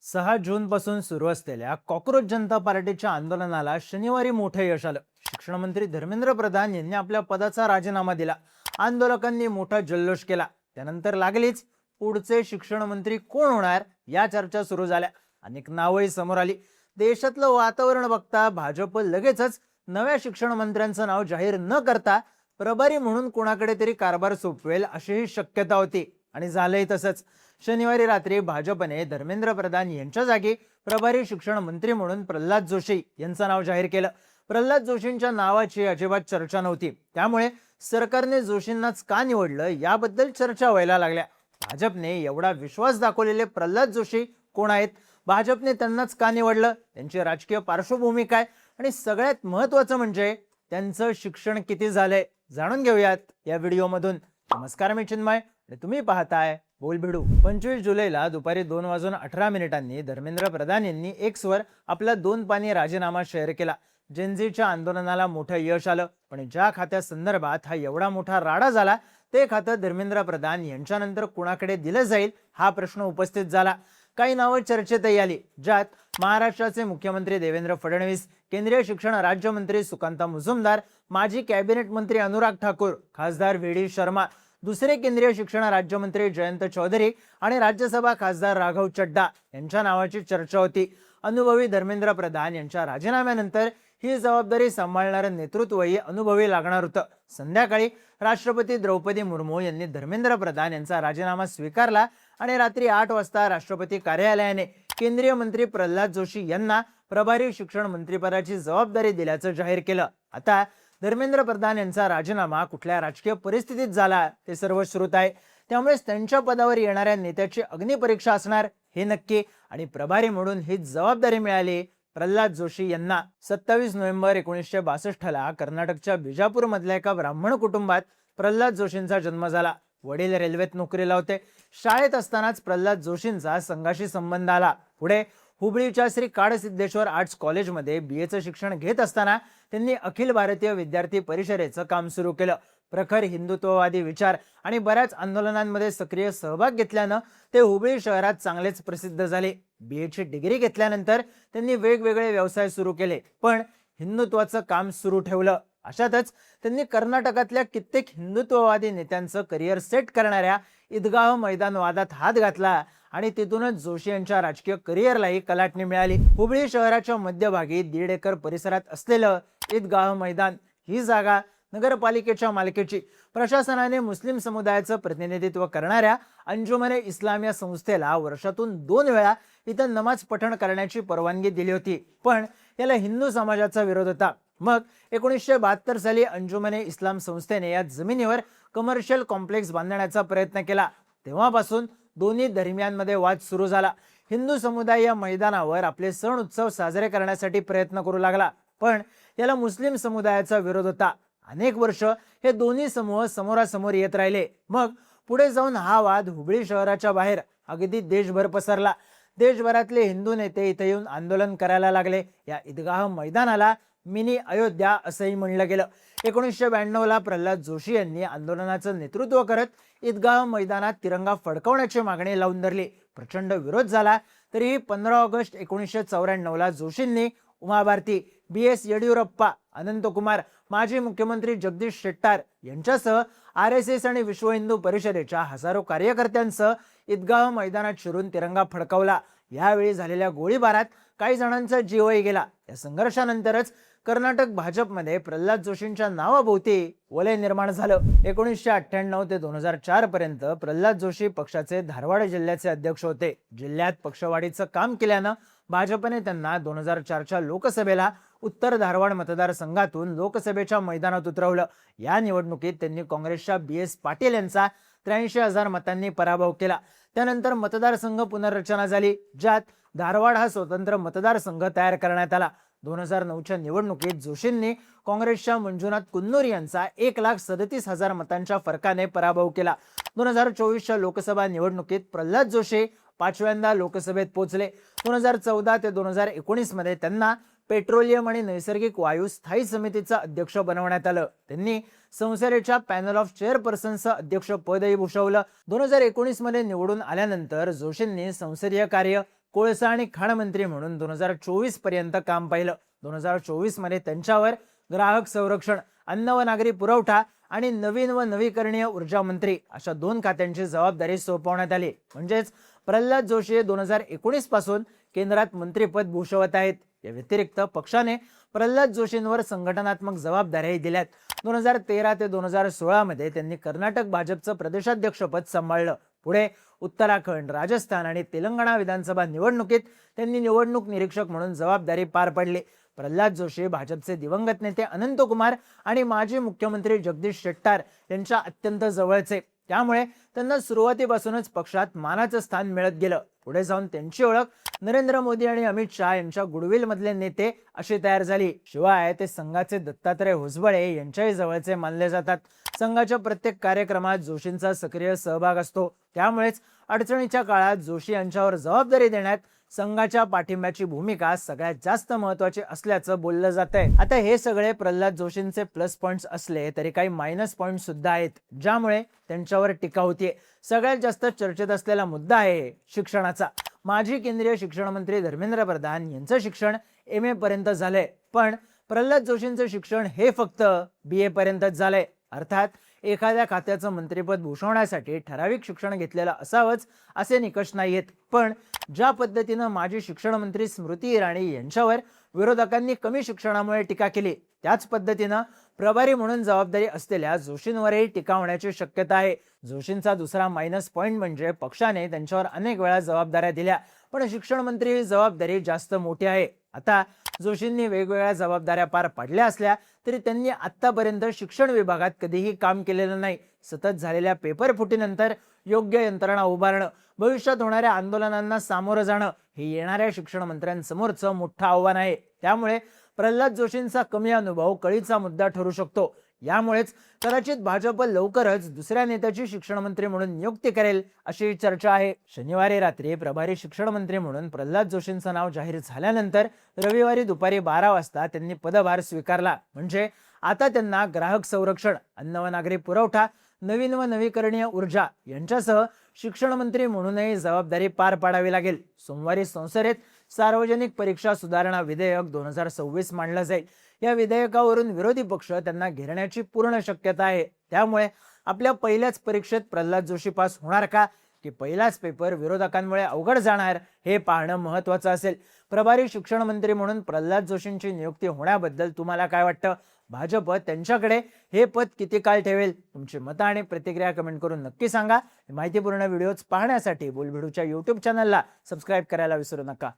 6 जून पासून सुरू असलेल्या कॉकरोच जनता पार्टीच्या आंदोलनाला शनिवारी मोठे यश आलं। शिक्षण मंत्री धर्मेंद्र प्रधान यांनी आपल्या पदाचा राजीनामा दिला। आंदोलकांनी मोठा जल्लोष केला। त्यानंतर लागलीच पुढचे शिक्षण मंत्री कोण होणार या चर्चा सुरू झाल्या। अनेक नावही समोर आली। देशातलं वातावरण बघता भाजप लगेचच नव्या शिक्षण मंत्र्यांचं नाव जाहीर न करता प्रभारी म्हणून कोणाकडे तरी कारभार सोपवेल अशीही शक्यता होती आणि झालंही तसंच। शनिवारी रात्री भाजपने धर्मेंद्र प्रधान यांच्या जागी प्रभारी शिक्षण मंत्री म्हणून प्रल्हाद जोशी यांचं नाव जाहीर केलं। प्रल्हाद जोशींच्या नावाची अजिबात चर्चा नव्हती, त्यामुळे सरकारने जोशींनाच का निवडलं याबद्दल चर्चा व्हायला लागल्या। भाजपने एवढा विश्वास दाखवलेले प्रल्हाद जोशी कोण आहेत, भाजपने त्यांनाच का निवडलं, त्यांची राजकीय पार्श्वभूमी काय आणि सगळ्यात महत्त्वाचं म्हणजे त्यांचं शिक्षण किती झालंय, जाणून घेऊयात या व्हिडिओमधून। नमस्कार, मी चिन्मय आणि तुम्ही पाहताय बोलबिडू। 25 जुलैला दुपारी 2:18 धर्मेंद्र प्रधान यांनी एक्सवर आपला 2 पानी राजीनामा शेअर केला। जेनझीच्या आंदोलनाला मोठं यश आलं, पण ज्या खात्या संदर्भात हा एवढा मोठा राडा झाला ते खातं धर्मेंद्र प्रधान यांच्यानंतर कुणाकडे दिलं जाईल हा प्रश्न उपस्थित झाला। काही नावं चर्चेतही आली, ज्यात महाराष्ट्राचे मुख्यमंत्री देवेंद्र फडणवीस, केंद्रीय शिक्षण राज्यमंत्री सुकांता मुजुमदार, माजी कॅबिनेट मंत्री अनुराग ठाकूर, खासदार व्ही.डी. शर्मा, दुसरे केंद्रीय शिक्षण राज्यमंत्री जयंत चौधरी आणि राज्यसभा खासदार राघव चड्डा यांच्या नावाची चर्चा होती। अनुभवी धर्मेंद्र प्रधान यांच्या राजीनाम्यानंतर ही जबाबदारी सांभाळणारं नेतृत्वही अनुभवी लागणार होतं। संध्याकाळी राष्ट्रपती द्रौपदी मुर्मू यांनी धर्मेंद्र प्रधान यांचा राजीनामा स्वीकारला आणि रात्री 8 वाजता राष्ट्रपती कार्यालयाने केंद्रीय मंत्री प्रल्हाद जोशी यांना प्रभारी शिक्षण मंत्रिपदाची जबाबदारी दिल्याचं जाहीर केलं। आता धर्मेंद्र प्रधान यांचा राजीनामा कुठल्या राजकीय परिस्थितीत झाला ते सर्व श्रुत आहे, त्यामुळे त्यांच्या पदावर येणाऱ्या नेत्याची अग्निपरीक्षा असणार हे नक्की। आणि प्रभारी म्हणून ही जबाबदारी मिळाली प्रल्हाद जोशी यांना। 27 नोव्हेंबर 1962 ला कर्नाटकच्या बिजापूर मधल्या एका ब्राह्मण कुटुंबात प्रल्हाद जोशींचा जन्म झाला। वडील रेल्वेत नोकरीला होते। शाळेत असतानाच प्रल्हाद जोशींचा संघाशी संबंध आला। पुढे हुबळीच्या श्री काडसिद्धेश्वर आर्ट्स कॉलेजमध्ये बीएचं शिक्षण घेत असताना त्यांनी अखिल भारतीय विद्यार्थी परिषदेचं काम सुरू केलं। प्रखर हिंदुत्ववादी विचार आणि बऱ्याच आंदोलनांमध्ये सक्रिय सहभाग घेतल्यानं ते हुबळी शहरात चांगलेच प्रसिद्ध झाले। बीएची डिग्री घेतल्यानंतर त्यांनी वेगवेगळे व्यवसाय सुरू केले, पण हिंदुत्वाचं काम सुरू ठेवलं। अशातच त्यांनी कर्नाटकातल्या कित्येक हिंदुत्ववादी नेत्यांचं करिअर सेट करणाऱ्या ईदगाह मैदान वादात हात घातला आणि तिथूनच जोशी यांच्या राजकीय करिअरलाही कलाटणी मिळाली। हुबळी शहराच्या मध्यभागी 1.5 एकर परिसरात असलेलं ईदगाह मैदान ही जागा नगरपालिकेच्या मालकीची। प्रशासनाने मुस्लिम समुदायाचं प्रतिनिधित्व करणाऱ्या अंजुमने इस्लाम या संस्थेला वर्षातून 2 वेळा इथं नमाज पठण करण्याची परवानगी दिली होती, पण याला हिंदू समाजाचा विरोध होता। मग 1972 साली अंजुमने इस्लाम संस्थेने या जमिनीवर कमर्शियल कॉम्प्लेक्स बांधण्याचा प्रयत्न केला। तेव्हापासून दोन्ही धर्मियांमध्ये वाद सुरू झाला। हिंदू समुदाय या मैदानावर आपले सण उत्सव साजरे करण्यासाठी प्रयत्न करू लागला, पण याला मुस्लिम समुदायाचा विरोध होता। अनेक वर्ष हे दोन्ही समूह समोरासमोर येत राहिले। मग पुढे जाऊन हा वाद हुबळी शहराच्या बाहेर अगदी देशभर पसरला। देशभरातले हिंदू नेते इथे येऊन आंदोलन करायला लागले। या ईदगाह मैदानाला मिनी अयोध्या असंही म्हणलं गेलं। 1992 ला प्रल्हाद जोशी यांनी आंदोलनाचं नेतृत्व करत ईदगाह मैदानात तिरंगा फडकवण्याची मागणी लावून धरली। प्रचंड विरोध झाला तरीही 15 ऑगस्ट 1994 ला जोशींनी उमा भारती, बी.एस. येडियुरप्पा, अनंतकुमार, माजी मुख्यमंत्री जगदीश शेट्टार यांच्यासह आर.एस.एस. आणि विश्व हिंदू परिषदेच्या हजारो कार्यकर्त्यांसह ईदगाह मैदानात शिरून तिरंगा फडकवला। यावेळी झालेल्या गोळीबारात काही जणांचा जीवही गेला। या संघर्षानंतरच कर्नाटक भाजपमध्ये प्रल्हाद जोशींच्या नावाभोवती वलय निर्माण झालं। 1998 ते 2004 पर्यंत प्रल्हाद जोशी पक्षाचे धारवाड जिल्ह्याचे अध्यक्ष होते। जिल्ह्यात पक्षवाढीचं काम केल्यानं भाजपने त्यांना 2004च्या लोकसभेला उत्तर धारवाड मतदारसंघातून लोकसभेच्या मैदानात उतरवलं। या निवडणुकीत त्यांनी काँग्रेसच्या बी.एस. पाटील यांचा 83,000 मतांनी पराभव केला। त्यानंतर मतदारसंघ पुनर्रचना झाली, ज्यात धारवाड हा स्वतंत्र मतदारसंघ तयार करण्यात आला। 2009च्या निवडणुकीत जोशींनी काँग्रेसच्या मंजुनाथ कुन्नूर यांचा 1,37,000 मतांच्या फरकाने पराभव केला। 2024च्या लोकसभा निवडणुकीत प्रल्हाद जोशी 5व्यांदा लोकसभेत पोहोचले। 2014 ते 2019 मध्ये त्यांना पेट्रोलियम आणि नैसर्गिक वायू स्थायी समितीचं अध्यक्ष बनवण्यात आलं। त्यांनी संसदेच्या पॅनल ऑफ चेअरपर्सनचं अध्यक्ष पदही भूषवलं। 2019 मध्ये निवडून आल्यानंतर जोशींनी संसदीय कार्य, कोळसा आणि खाण मंत्री म्हणून 2024 पर्यंत काम पाहिलं. 2024 मध्ये त्यांच्यावर ग्राहक संरक्षण, अन्न व नागरी पुरवठा आणि नवीन व नवीकरणीय ऊर्जा मंत्री अशा 2 खात्यांची जबाबदारी सोपवण्यात आली. म्हणजेच प्रल्हाद जोशी हे 2019 पासून केंद्रात मंत्रिपद भूषवत आहेत. या व्यतिरिक्त पक्षाने प्रल्हाद जोशींवर संघटनात्मक जबाबदाऱ्याही दिल्यात. 2013 ते 2016 मध्ये त्यांनी कर्नाटक भाजपचं प्रदेशाध्यक्षपद सांभाळलं. पुढे उत्तराखंड, राजस्थान आणि तेलंगणा विधानसभा निवडणुकीत त्यांनी निवडणूक निरीक्षक म्हणून जबाबदारी पार पडली. प्रल्हाद जोशी भाजपचे दिवंगत नेते अनंत कुमार आणि माजी मुख्यमंत्री जगदीश शेट्टार यांच्या अत्यंत जवळचे, त्यामुळे त्यांना सुरुवातीपासूनच पक्षात मानाचं स्थान मिळत गेलं. पुढे जाऊन त्यांची ओळख नरेंद्र मोदी आणि अमित शहा यांच्या गुडविल मधले नेते अशी तयार झाली. शिवाय ते संघाचे दत्तात्रय होसबळे यांच्याही जवळचे मानले जातात. संघाच्या प्रत्येक कार्यक्रमात जोशींचा सक्रिय सहभाग असतो. त्यामुळेच अडचणीच्या काळात जोशी यांच्यावर जबाबदारी देण्यात संघाच्या पाठिंब्याची भूमिका सगळ्यात जास्त महत्त्वाची असल्याचं बोललं जातंय. आता हे सगळे प्रल्हाद जोशींचे प्लस पॉइंट्स असले तरी काही मायनस पॉइंट सुद्धा आहेत, ज्यामुळे त्यांच्यावर टीका होतीये. सगळ्यात जास्त चर्चेत असलेला मुद्दा आहे शिक्षणाचा. माजी केंद्रीय शिक्षण मंत्री धर्मेंद्र प्रधान यांचं शिक्षण MA पर्यंत झालंय, पण प्रल्हाद जोशींचं शिक्षण हे फक्त BA पर्यंतच झालंय. अर्थात एखाद्या खात्याचं मंत्रिपद भूषवण्यासाठी ठराविक शिक्षण घेतलेलं असावंच असे निकष नाहीयेत. पण ज्या पद्धतीनं माजी शिक्षण मंत्री स्मृती इराणी यांच्यावर विरोधकांनी कमी शिक्षणामुळे टीका केली, त्याच पद्धतीनं प्रभारी म्हणून जबाबदारी असलेल्या जोशींवरही टीका होण्याची शक्यता आहे. जोशींचा दुसरा मायनस पॉइंट म्हणजे पक्षाने त्यांच्यावर अनेक वेळा जबाबदाऱ्या दिल्या, पण शिक्षण मंत्री ही जबाबदारी जास्त मोठी आहे. आता जोशींनी वेगवेगळ्या जबाबदाऱ्या पार पाडल्या असल्या तरी त्यांनी आतापर्यंत शिक्षण विभागात कधीही काम केलेलं नाही. सतत झालेल्या पेपर फुटीनंतर योग्य यंत्रणा उभारणं, भविष्यात होणाऱ्या आंदोलनांना सामोरं जाणं हे येणाऱ्या शिक्षण मंत्र्यांसमोरचं मोठं आव्हान आहे. त्यामुळे प्रल्हाद जोशींचा कमी अनुभव कळीचा मुद्दा ठरू शकतो. यामुळेच कदाचित भाजप लवकरच दुसऱ्या नेत्याची शिक्षण मंत्री म्हणून नियुक्ती करेल अशी चर्चा आहे. शनिवारी रात्री प्रभारी शिक्षण मंत्री म्हणून प्रल्हाद जोशींचं नाव जाहीर झाल्यानंतर रविवारी दुपारी 12 वाजता त्यांनी पदभार स्वीकारला. म्हणजे आता त्यांना ग्राहक संरक्षण, अन्न व नागरी पुरवठा, नवीन व नवीकरणीय ऊर्जा यांच्यासह शिक्षण मंत्री म्हणूनही जबाबदारी पार पाडावी लागेल. सोमवारी संसदेत सार्वजनिक परीक्षा सुधारणा विधेयक 2026 मांडलं जाईल. या विधेयकावरून विरोधी पक्ष त्यांना घेरण्याची पूर्ण शक्यता आहे. त्यामुळे आपल्या पहिल्याच परीक्षेत प्रल्हाद जोशी पास होणार का, की पहिलाच पेपर विरोधकांमुळे अवघड जाणार, हे पाहणं महत्त्वाचं असेल. प्रभारी शिक्षण मंत्री म्हणून प्रल्हाद जोशींची नियुक्ती होण्याबद्दल तुम्हाला काय वाटतं? भाजप त्यांच्याकडे हे पद किती काळ ठेवेल? तुमची मतं आणि प्रतिक्रिया कमेंट करून नक्की सांगा. माहितीपूर्ण व्हिडिओज पाहण्यासाठी बोलबिडूच्या YouTube चॅनलला सबस्क्राईब करायला विसरू नका.